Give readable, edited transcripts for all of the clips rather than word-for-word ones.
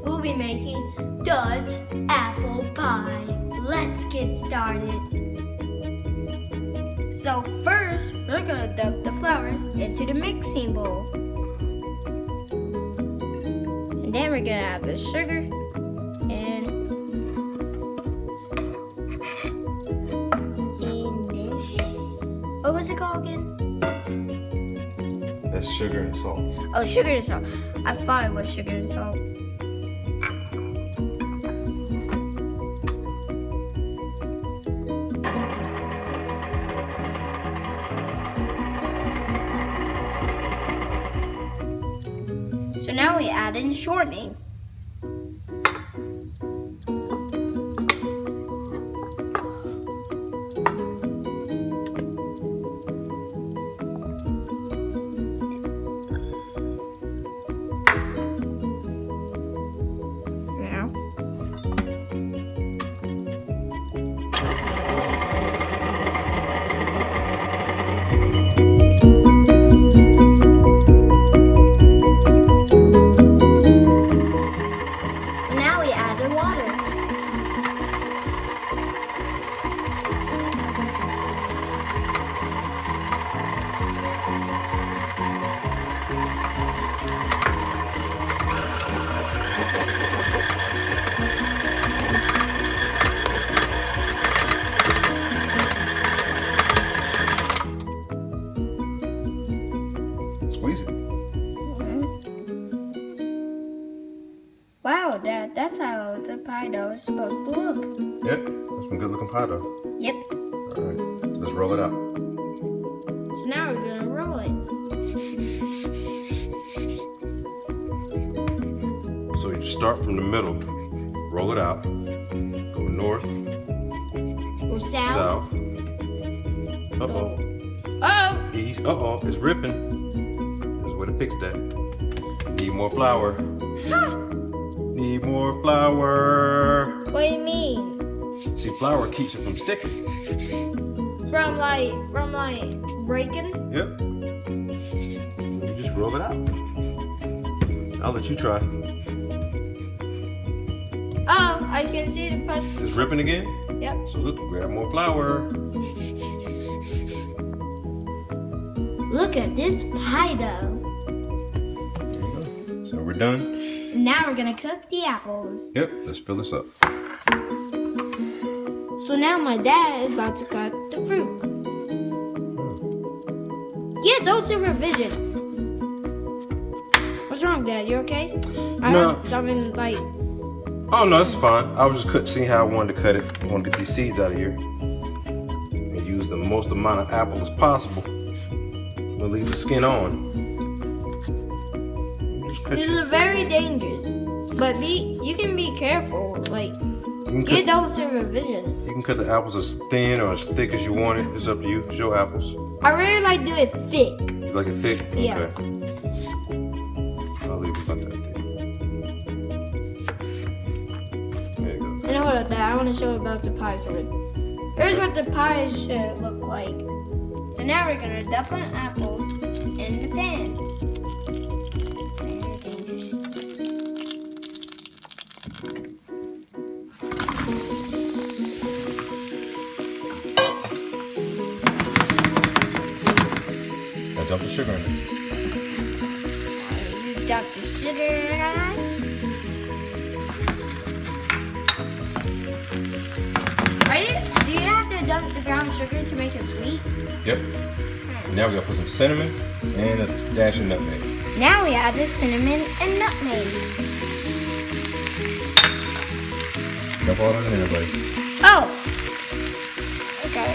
we'll be making Dutch apple pie. Let's get started. So first, we're gonna dump the flour into the mixing bowl. And then we're gonna add the sugar and what was it called again? That's sugar and salt. Oh, sugar and salt. I thought it was sugar and salt. So now we add in shortening. Squeeze it. Wow, Dad, that's how the pie dough is supposed to look. Yep, that's some good looking pie dough. Yep. All right, let's roll it out. So now we're gonna roll it. So you just start from the middle, roll it out, go north, Or south. south, uh-oh, Oh! east, uh-oh, it's ripping. There's a way to fix that. Need more flour. Need more flour. What do you mean? See, flour keeps it from sticking. From like breaking? Yep. You just roll it out. I'll let you try. Oh, I can see the punch. It's ripping again? Yep. So look, grab more flour. Look at this pie dough. There you go. So we're done. Now we're gonna cook the apples. Yep, let's fill this up. So now my dad is about to cut the fruit. Yeah, those are revision. What's wrong, Dad? You okay? No. I mean, like, Oh no, that's fine. I was just seeing how I wanted to cut it. I want to get these seeds out of here. And use the most amount of apple as possible. We'll leave the skin on. Just cut this is very dangerous. But you can be careful. Like, you get can those to revision. cut the apples as thin or as thick as you want it. It's up to you. It's your apples. I really like do it thick. You like it thick? Yes. Okay. I'll leave it like that thick. There you go. And hold up, Dad. I want to show you about the pie. So here's what the pie should look like. So now we're gonna dump the apples in the pan. Now dump the sugar in it. Dump the sugar, guys. Do you have to dump the brown sugar to make it sweet? Yep. Now we gotta put some cinnamon and a dash of nutmeg. Now we add the cinnamon and nutmeg. Dump all that in there, buddy. Oh! Okay.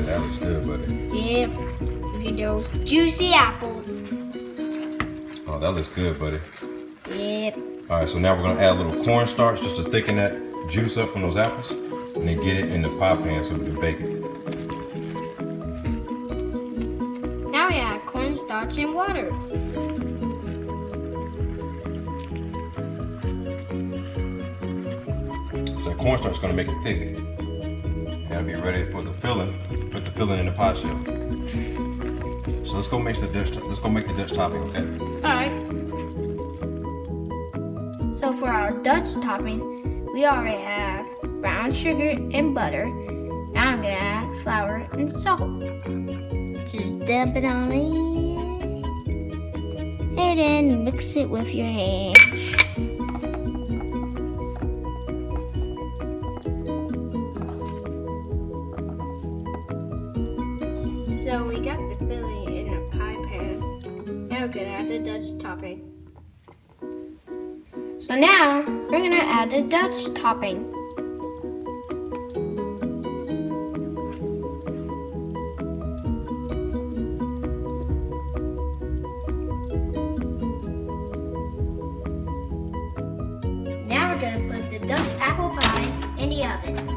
That looks good, buddy. Yep. Look at those juicy apples. Oh, that looks good, buddy. Yep. All right, so now we're gonna add a little cornstarch just to thicken that juice up from those apples, and then get it in the pie pan so we can bake it. Now we add cornstarch and water. So that cornstarch is going to make it thicker. You gotta be ready for the filling. Put the filling in the pie shell. So let's go make the Dutch topping, okay? Alright. So for our Dutch topping, we already have brown sugar and butter. Now I'm gonna add flour and salt. Just dump it on in. And then mix it with your hands. So we got the filling in a pie pan. Now we're gonna add the Dutch topping. So now we're gonna add the Dutch topping. Now we're gonna put the Dutch apple pie in the oven.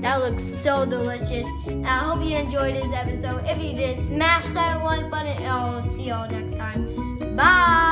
That looks so delicious. And I hope you enjoyed this episode. If you did, smash that like button and I'll see y'all next time. Bye!